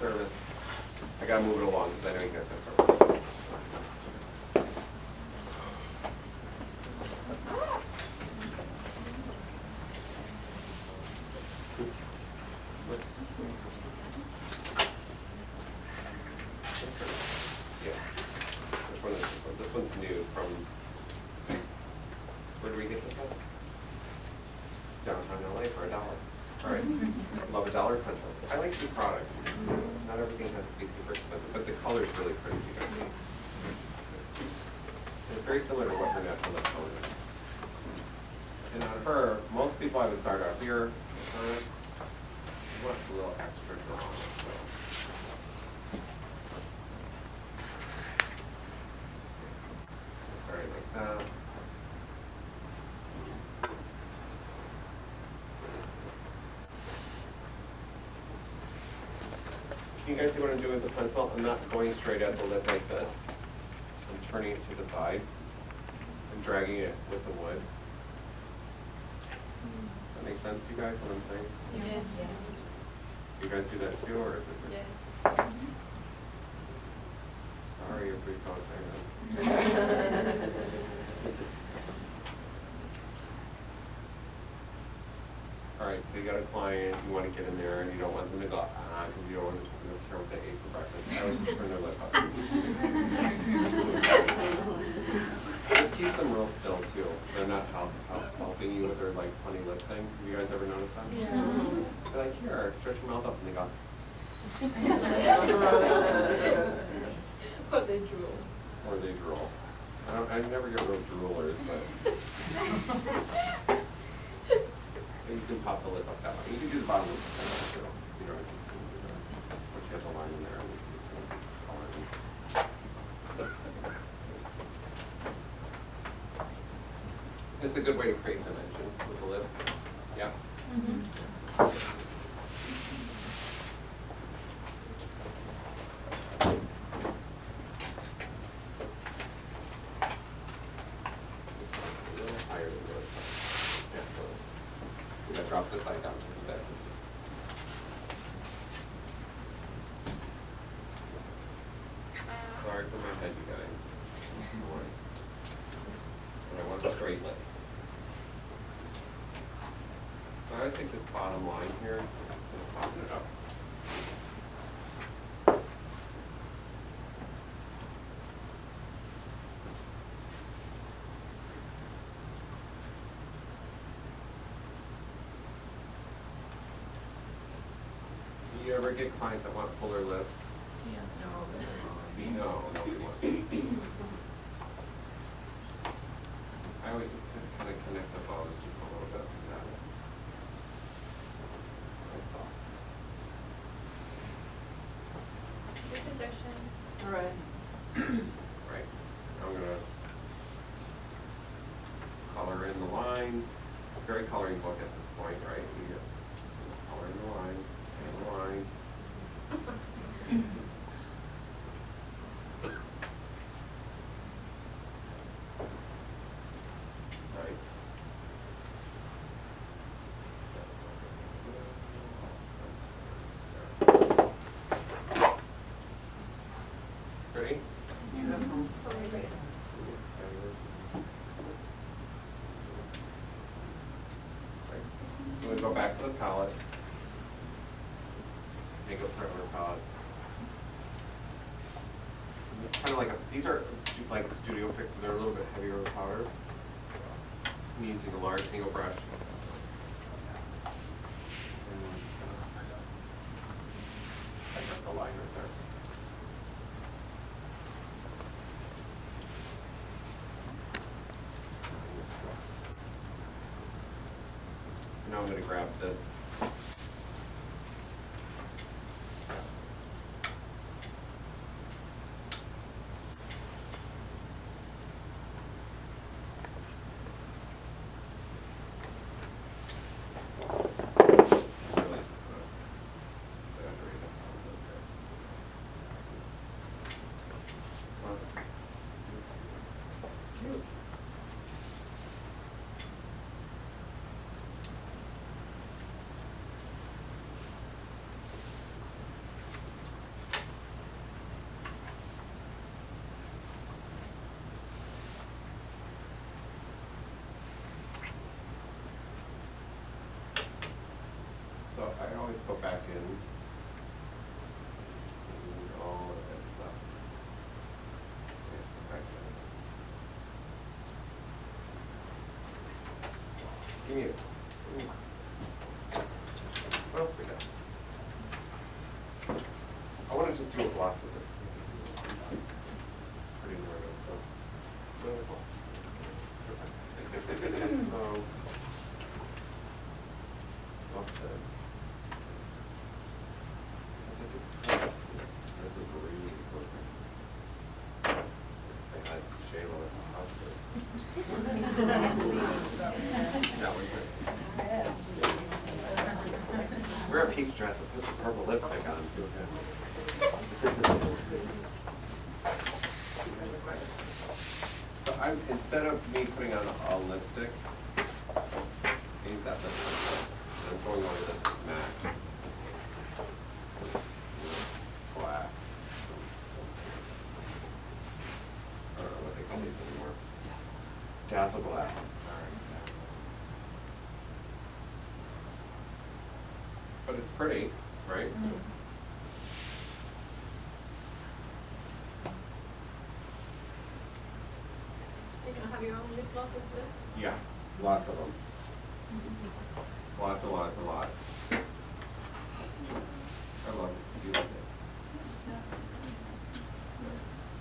service. I gotta move it along because I know you guys have service. Yeah. Which one is this one? This one's new from, where do we get this at? Downtown LA for $1. All right. Love $1 pencil. I like cheap products. Not everything has to be super expensive, but the color is really pretty, you guys see. It's very similar to what her natural lip color is. And on her, most people I would start out here on it. You want a little extra draw on it, so. Start like that. Can you guys see what I'm doing with the pencil? I'm not going straight at the lip like this. I'm turning it to the side and dragging it with the wood. Does that make sense to you guys, what I'm saying? Yes. Yes. You guys do that too, or is it just? Yes. Sorry if we saw it. All right, so you got a client, you want to get in there, and you don't want them to go, because you don't want them to care what they ate for breakfast. I always just turn their lip up. Just keep them real still too. They're not helping you with their like funny lip thing. Have you guys ever noticed that? Yeah. They're like, here, stretch your mouth up, and they go. Or they drool. Or they drool. I never get real droolers, but. You can pop the lip up that way. You can do the bottom lip that way too. You know, just do this. Once you have the line in there, and you can color it. It's a good way to create dimension with the lip. Yeah. A little higher than this. Yeah, that drops the side down just a bit. Sorry for my head, you guys. And I want straight lips. So I always think this bottom line here is going to soften it up. Do you ever get clients that want fuller lips? Yeah. No, nobody wants to. I always just kind of connect the bows just a little bit. Yeah. Nice soft. Good suggestion. All right. Right. Now I'm gonna color in the lines. Very coloring book at this point, right? You get color in the line, and the line. Nice. Ready? So we go back to the palette. Make a primer palette. And it's kind of like these are like studio picks, so they're a little bit heavier with powder. I'm using a large angle brush. I got the line right there. Now I'm going to grab this. I always go back in. And all of that stuff. Yeah, back in. Give me it. What else we got? I want to just do a gloss with this. Pretty normal, so. Really cool. So, what's this? I think it's perfect. This is really perfect. They had Shayla at the hospital. That was it. Wear a peach dress and put the purple lipstick on. So instead of me putting on a lipstick, I use that lipstick. I'm going over this matte glass. I don't know what they call these anymore. Dazzle glass. Sorry. But it's pretty, right? Mm-hmm. You can have your own lip glosses too? Yeah, lots of them. Lots and lots and lots. I love it. Do you like it?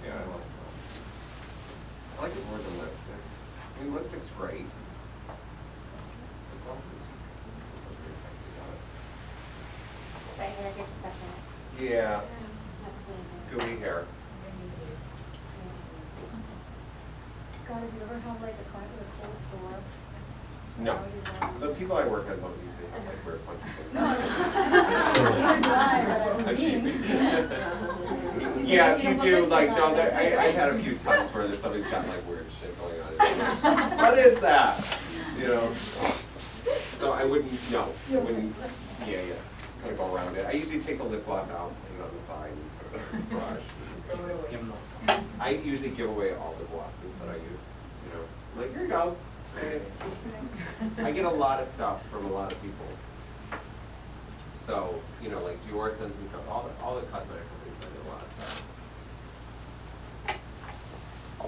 Yeah, I like it. I like it more than lipstick. I mean, lipstick's great. The glosses are very sexy about My hair gets stuck in it. it. Yeah, That's the gooey hair. Scott, have you ever had like a client with a cold sore? No. The people I work with don't usually have like weird punch things. No, you're dry, but I'm I've seen. cheesy. Yeah, if you do, like, no, I had a few times where somebody's got like weird shit going on. What is that? You know? So I wouldn't, no, I wouldn't, yeah, just kind of go around it. I usually take the lip gloss out, put it on the side, and put it on the brush. I usually give away all the glosses that I use, you know? Like, here you go. I get a lot of stuff from a lot of people. So, you know, like Dior sends me stuff, all the cosmetic companies send me a lot of stuff. A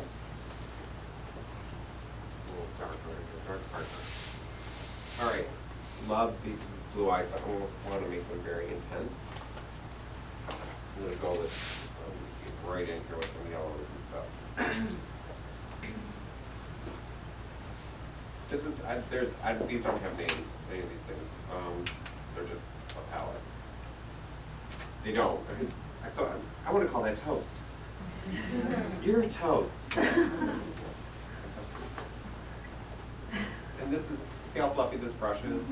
little darker, dark partner. All right, love these blue eyes, but I want to make them very intense. I'm gonna go with right in here with some yellows and stuff. This is, these don't have names, any of these things. They're just a palette. They don't. I want to call that toast. You're a toast. And this is, see how fluffy this brush is?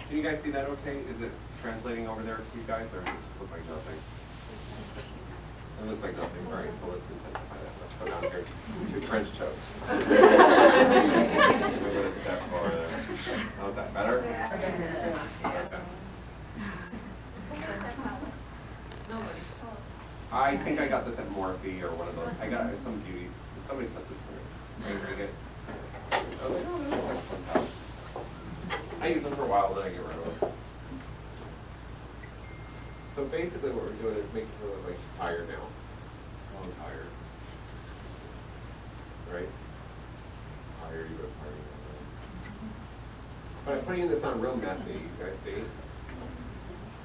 Can you guys see that okay? Is it translating over there to you guys, or does it just look like nothing? It looks like nothing, right? So let's intensify that. Let's go down here to French toast. We're gonna step forward. How's that better? Nobody. I think I got this at Morphe or one of those. I got it at some beauty. Somebody sent this to me. I was like, oh, they look like fun palettes. I use them for a while, then I get rid of them. So basically what we're doing is making her look like she's tired now. So I'm tired. Right? Tired, you go tired. But I'm putting this on real messy, you guys see?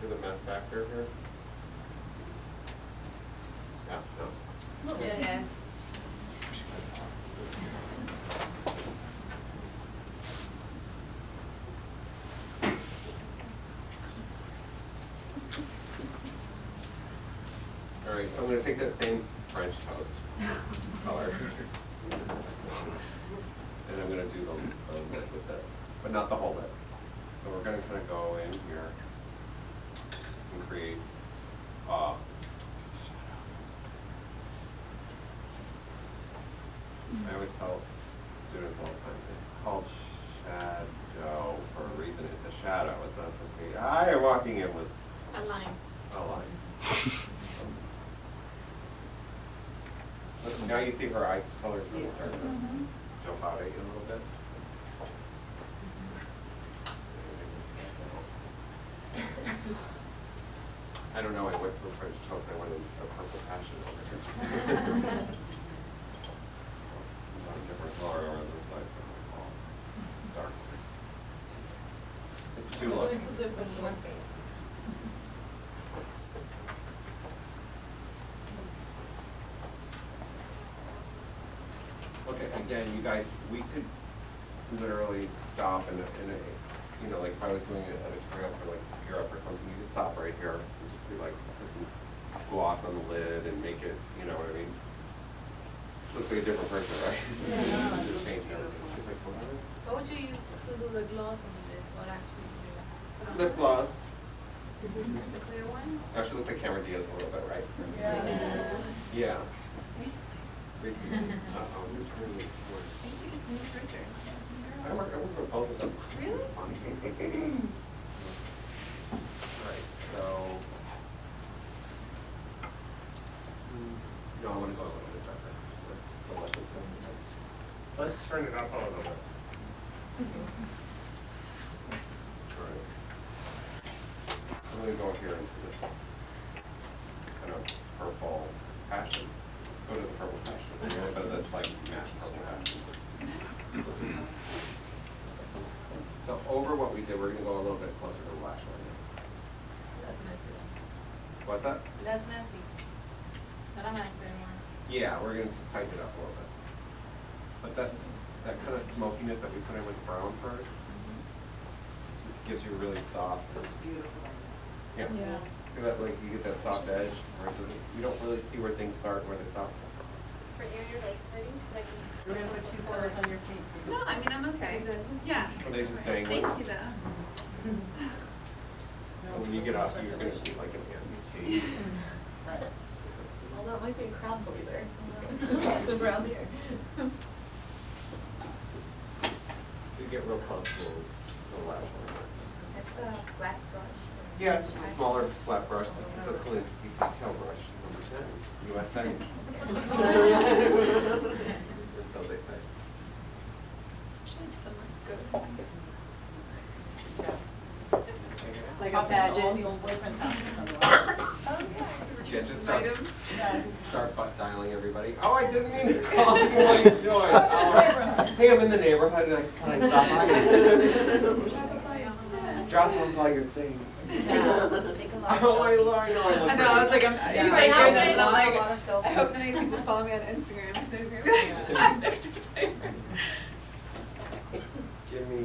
See the mess factor here? Yeah, no. Yes. All right, so I'm going to take that same French toast color, and I'm going to do the lip with it, but not the whole lip. So we're going to kind of go in here and create shadow. I always tell students all the time, it's called shadow for a reason. It's a shadow. It's not supposed to be, I am walking in with A line. a line. Now you see her eye colors really start to jump out at you a little bit. I don't know, I went for French toast and I went into a purple passion over here. Different color on this side, so it's all dark. It's too low. Going to different ones. Okay, again, you guys, we could literally stop and you know, like if I was doing an editorial for like Europe or something, you could stop right here and just be like, put some gloss on the lid and make it, you know what I mean? Looks like a different person, right? Yeah. Just change everything. It's like, whatever. What would you use to do the gloss on the lid? What actually do you put on? Lip gloss. Just the clear one? Actually looks like Cameron Diaz a little bit, right? Yeah. Yeah. Uh-oh, you're turning it towards. I work with both of them. Really? Right, so. No, I want to go a little bit darker. Let's turn it up a little bit. Alright. I'm going to go here into this kind of purple passion. Go to the purple passion. A little bit of this like matte purple passion. So over what we did, we're going to go a little bit closer to the lash line. That's messy. What's that? That's messy. But I'm not clear one. Yeah, we're going to just tighten it up a little bit. But that's that kind of smokiness that we put in with brown first. Just gives you really soft. Looks beautiful. Yeah. Yeah. See that, like you get that soft edge. Right? You don't really see where things start and where they stop. For your legs, maybe? Like, We're gonna put 2 colors on your feet. So No, I mean, I'm okay. Yeah. Are they just dangling? Thank you, though. And when you get up, you're going to see like an amputee. Right. well, that might be a crowd pleaser. The brown hair. So you get real close to the lash line. It's a black brush. Yeah, it's just a smaller flat brush. This is a Kolinsky detail brush, number 10, USA. That's how they say. Should someone good. Like a pageant. The old boyfriend's house. Yeah, just start, Items. start butt dialing everybody. Oh, I didn't mean to call you. What are you doing? Oh, hey, I'm in the neighborhood. Next time, stop by. Drop off all your things. Oh, I love. I know. I know, I was like, he's Yeah. like Yeah. doing this, and I'm A lot like, of selfies. I hope the nice people follow me on Instagram. So they're gonna be like, I'm next to say. Give me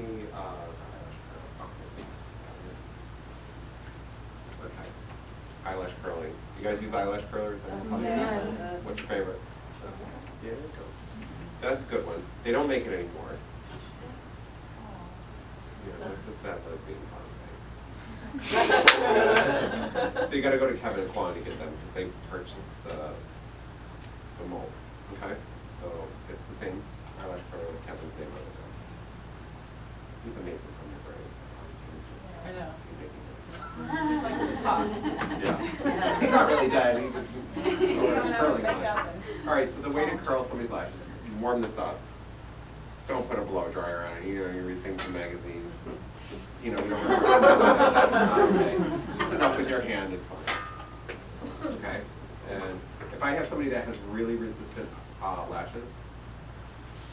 okay. Eyelash curling. You guys use eyelash curlers? Yes. What's your favorite? Yeah, there you go. That's a good one. They don't make it anymore. Yeah, that's a sad lesbian pond. So you gotta go to Kevin and Kwan to get them because they purchased the mold. Okay? So it's the same eyelash curler with Kevin's name on it. He's amazing from your brain. I know. Yeah. He's not really dead, he just curling line. Alright, so the way to curl somebody's lashes, you warm this up. Don't put a blow dryer on it, you know, you read things in magazines. You know, you don't okay. Just enough with your hand is fine. Okay? And if I have somebody that has really resistant lashes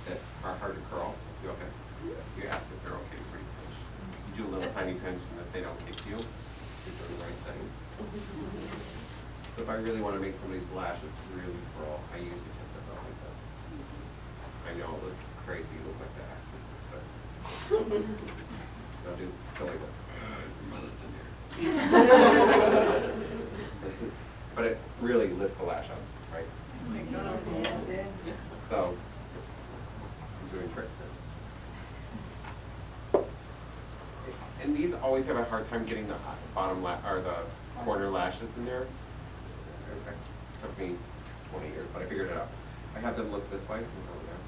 that are hard to curl, you okay? You ask if they're okay for you to pinch. You do a little tiny pinch, and if they don't kick you, you're doing the right thing. So if I really want to make somebody's lashes really curl, I usually tip this out like this. I know it looks crazy, you look like that actually, but don't do silly with But it really lifts the lash up, right? Oh my God. So I'm doing tricks there. And these always have a hard time getting the bottom or the corner lashes in there. It took me 20 years, but I figured it out. I have them look this way and go there,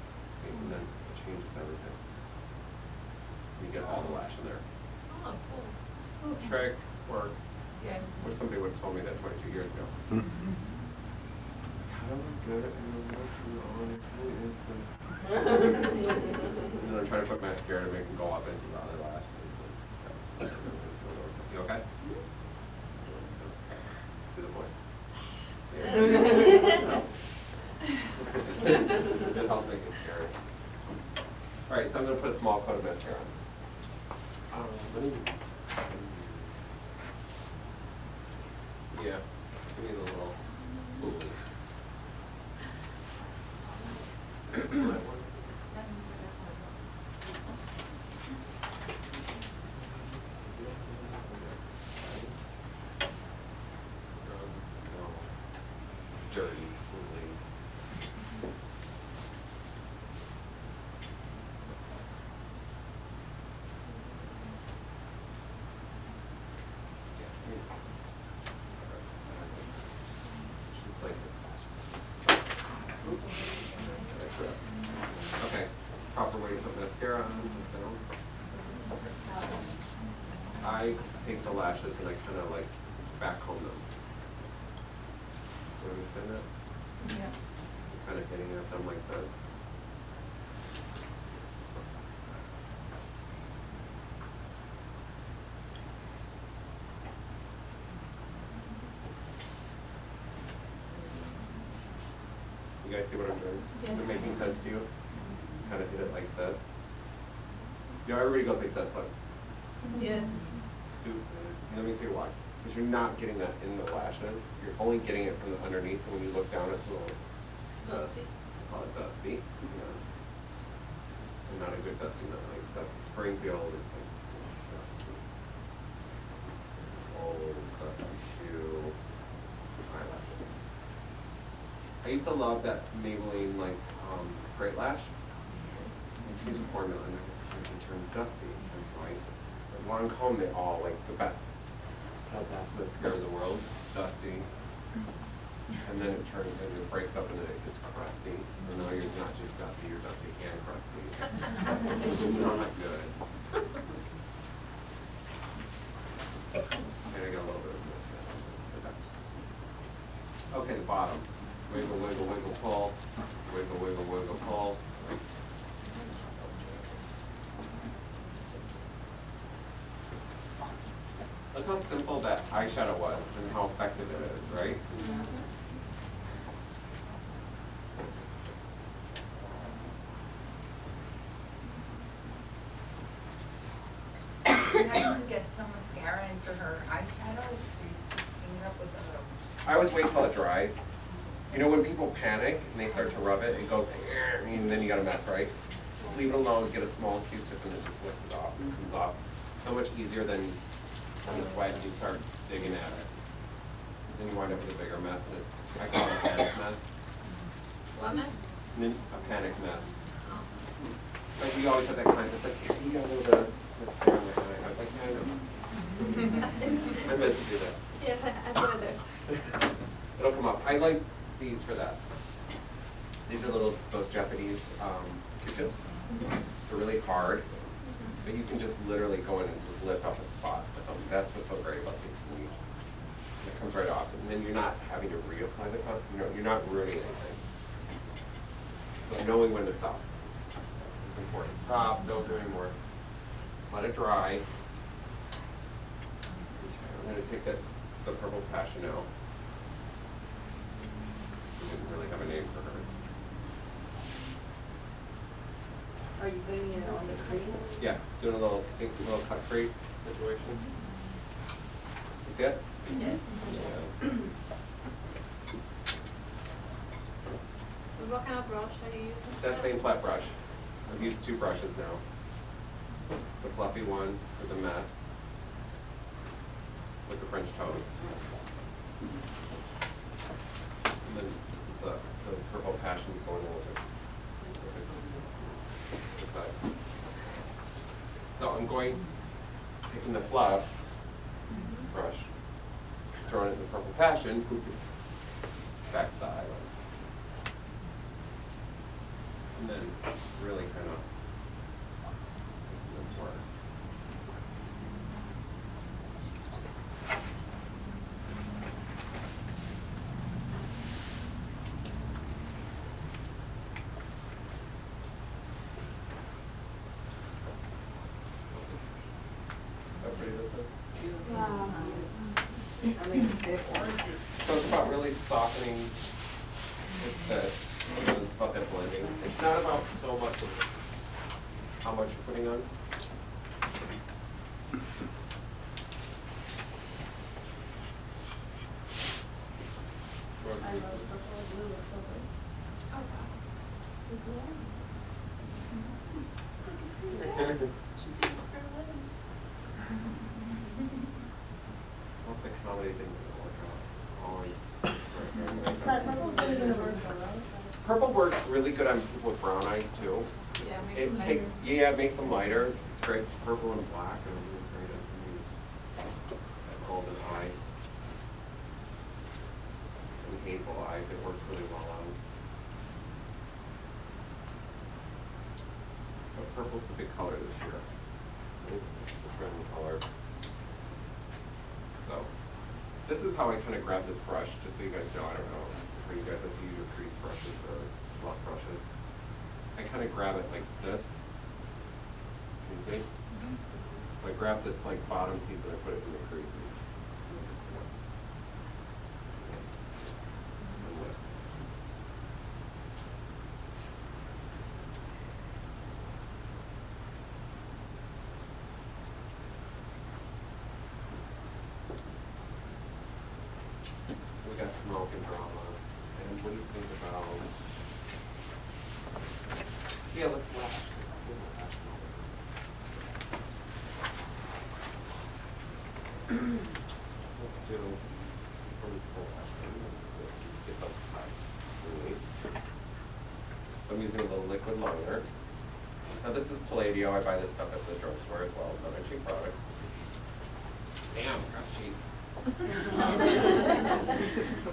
and then it changes everything. You get all the lash in there. Oh, cool. Trick works. Yes. Wish somebody would have told me that 22 years ago. How good and then I'm trying to put mascara to make them go up into the other lash. You okay? Let me. Yeah, give me the little spoolie. Dirty spoolies. Okay, proper way to put mascara on. I take the lashes and I kind of like back comb them. Do you understand that? Yeah. Kind of hitting at them like this. You guys see what I'm doing? Is it making sense to you? Kind of hit it like this. You know, everybody goes like this, like, Yes. stupid. Let me tell you why. Because you're not getting that in the lashes. You're only getting it from the underneath, so when you look down, it's a little Dusty. I call it dusty. Yeah. And not a good dusty, not like dusty Springfield. It's like dusty. Old dusty shoe. Eyelashes. I used to love that Maybelline like Great Lash. And change the formula and it turns dusty, it turns white. But Lancome, they all like the best. The best mascara in the world, dusty. And then it turns and it breaks up and it gets crusty. So now you're not just dusty, you're dusty and crusty. Not good. And I got a little bit of mascara. Okay, the bottom. Wiggle, wiggle, wiggle, pull. Wiggle, wiggle, wiggle, pull. Look how simple that eyeshadow was and how effective it is, right? You have to get some mascara into her eyeshadow, you clean it up with a. I always wait till it dries. You know when people panic and they start to rub it, it goes, and then you got a mess, right? Just leave it alone, get a small Q-tip and it just lifts off, and comes off. So much easier than when it's wet and you start digging at it. Then you wind up with a bigger mess and it's, I call it a panic mess. What mess? A panic mess. Like we always have that kind of, like, you got a little bit of mascara on my eye. I was like, yeah, I know. I meant to do that. Yeah, I put it there. It'll come up. I like these for that. These are those Japanese Q-tips. They're really hard, but you can just literally go in and just lift off a spot. That's what's so great about these. When you just, it comes right off, and then you're not having to reapply the color. You're not ruining anything. So knowing when to stop. It's important. Stop. Don't do anymore. Let it dry. I'm going to take the purple passion now. We didn't really have a name for her. Are you putting it on the crease? Yeah, doing a little cut crease situation. You see it? Yes. Yeah. What kind of brush are you using? That same flat brush. I've used 2 brushes now. The fluffy one for the mess with the French toast. And then this is the purple passions going a little bit. So I'm taking the fluff brush, throwing it in the purple passion, back to the eyelid. And then really kind of this work. So it's about really softening it's about that blending. It's not about so much of how much you're putting on. somebody didn't work out. Always. But purple's really universal, right? Purple works really good on people with brown eyes too. Yeah, makes It them take, lighter. yeah, it makes them lighter. It's great. Purple and black are really great on somebody that golden eye. And hazel eyes, it works really well on. But purple's the big color this year. Right? It's the trend color. So, this is how I kind of grab this brush, just so you guys know. I don't know if you guys have to use your crease brushes or fluff brushes. I kind of grab it like this. Can you see? So I grab this like bottom piece and I put it in the crease. We got smoke and drama. And what do you think about? Yeah, let's lash. Let's do a lash moment. Let's do from the full lash. Get those tight. Really. So I'm using a little liquid liner. Now this is Palladio. I buy this stuff at the drugstore as well. Another cheap product. Damn, it's got cheap.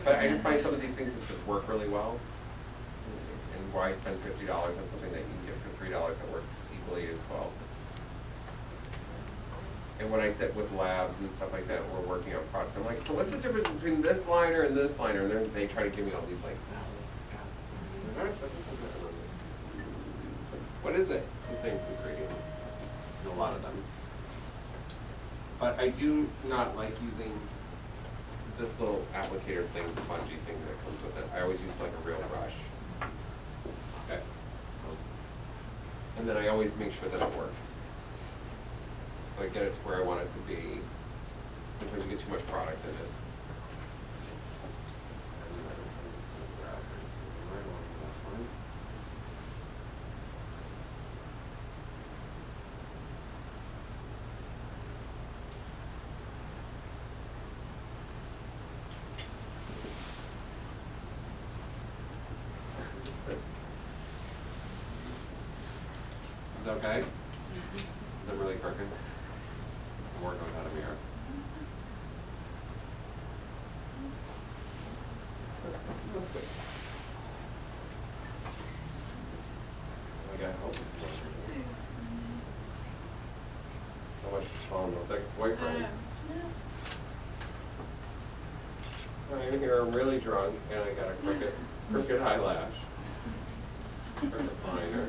But I just find some of these things that just work really well. And why spend $50 on something that you can get for $3 that works equally as well. And when I sit with labs and stuff like that, we're working on products, I'm like, so what's the difference between this liner and this liner? And then they try to give me all these like, oh, it's got, what is it? It's the same ingredient in a lot of them. But I do not like using this little applicator thing, spongy thing that comes with it. I always use like a real brush. Okay. And then I always make sure that it works. So I get it to where I want it to be. Sometimes you get too much product in it. Is that okay? Is that really crooked? I'm working without a mirror. I got hope. So much on those ex-boyfriends. I'm here, I'm really drunk, and I got a crooked eyelash. Crooked liner.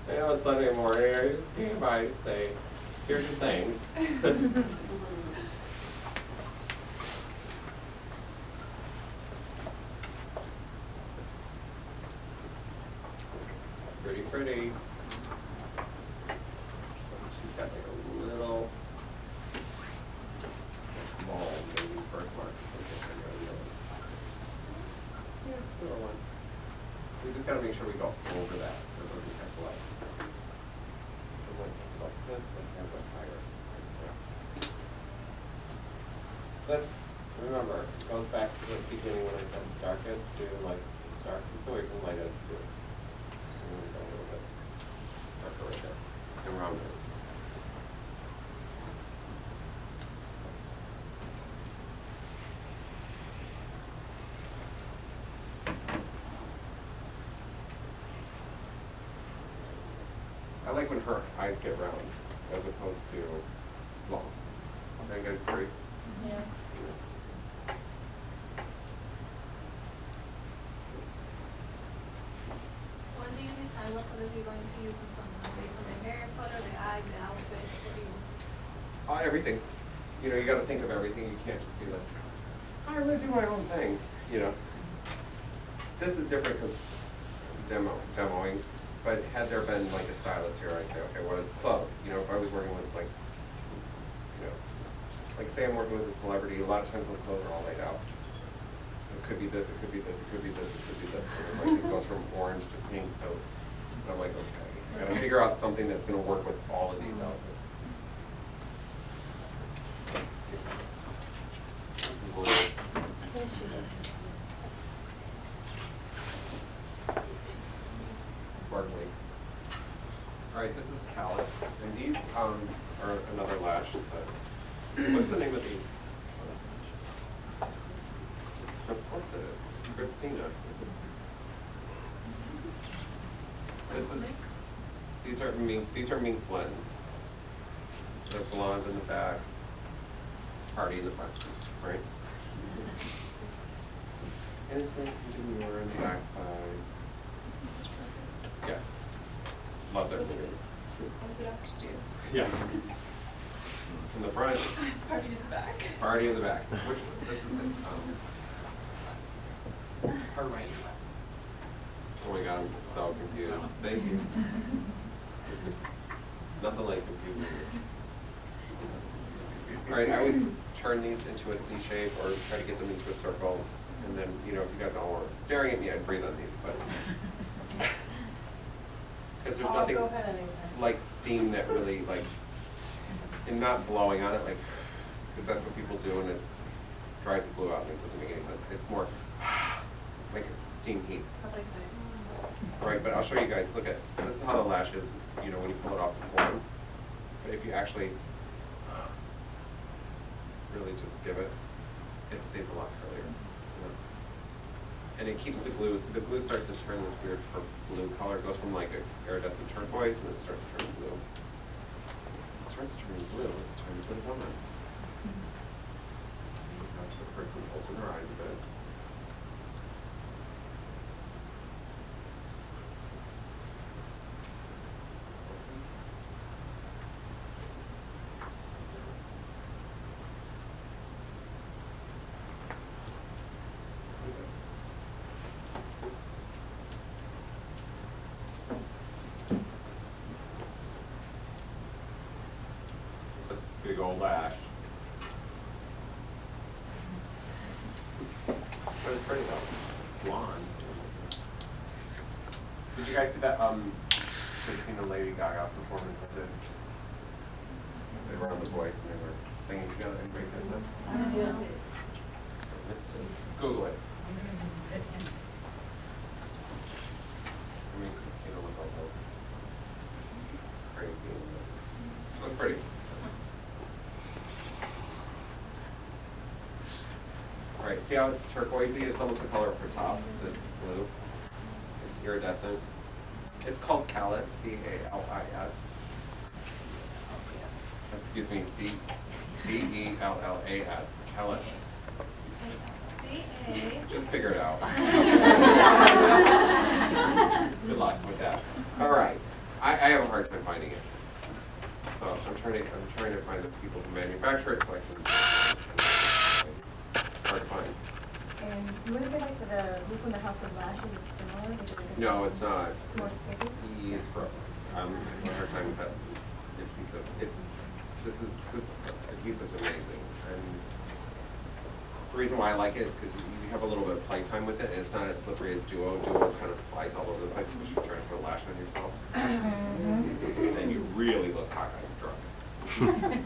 I know it's Sunday morning, I just came by to say, here's your things. Pretty, pretty. She's got like a little mole, maybe birthmark or something. Yeah, little one. We just gotta make sure we go over that so it doesn't catch light. Like this, like have a higher. Let's remember, it goes back to the beginning when I said darkest to like darkest away from lightest to. And then go a little bit darker right there and rounder. I like when her eyes get round as opposed to long. Okay, you guys agree? Yeah. When do you decide what colors you're going to use on someone based on the hair color, the eyes, the outfit? What do you? Everything. You know, you got to think of everything. You can't just be like, I'm going to do my own thing. You know, this is different because demoing. But had there been like a stylist here, I'd say, okay, what is clothes? You know, if I was working with like, you know, like say I'm working with a celebrity, a lot of times the clothes are all laid out. It could be this, it could be this, it could be this, it could be this. And like it goes from orange to pink. So I'm like, okay, I gotta figure out something that's gonna work with all of these outfits. Alright, this is callus, and these are another lash. What's the name of these? Of course it is. Christina. These are mink blends. They're blonde in the back, party in the front, right? Innocent and demure on the back side. Yes. Love that movie. What did Ox do? Yeah. In the front. Party in the back. Party in the back. Which this is Her right. oh my god, I'm so confused. Thank you. Nothing like confusing. Alright, I always turn these into a C shape or try to get them into a circle. And then, you know, if you guys all were staring at me, I'd breathe on these, but because there's nothing like steam that really like, and not blowing on it, like, because that's what people do, and it dries the glue out, and it doesn't make any sense. It's more like steam heat. Right, but I'll show you guys. Look at this is how the lash is. You know, when you pull it off the form. But if you actually really just give it, it stays a lot curlier. And it keeps the glue, so the glue starts to turn this weird blue color. It goes from like a iridescent turquoise and it starts to turn blue. It starts turning blue, it's time to a woman. That's the person open her eyes a bit. Big old lash. But it's pretty though. Blonde. Did you guys see that Christina Lady Gaga performance I did? They were on The Voice and they were singing together. Anybody did that? Google it. I mean, Christina looked all crazy. She looked pretty. Right, see how it's turquoisey? It's almost the color of her top, this blue. It's iridescent. It's called callus, C-A-L-I-S. Excuse me, C-E-L-L-A-S, callus. Just figure it out. Good luck with that. All right, I have a hard time finding it. So I'm trying to find the people who manufacture it so I can. Hard to find. And you wouldn't say like for the glue from the House of Lashes is similar? Because No, it's not. It's more sticky? It's gross. I'm having a hard time with that adhesive. This adhesive's amazing. And the reason why I like it is because you have a little bit of playtime with it, and it's not as slippery as Duo. Duo kind of slides all over the place, especially if you're trying to put a lash on yourself. And you really look cockeyed and drunk.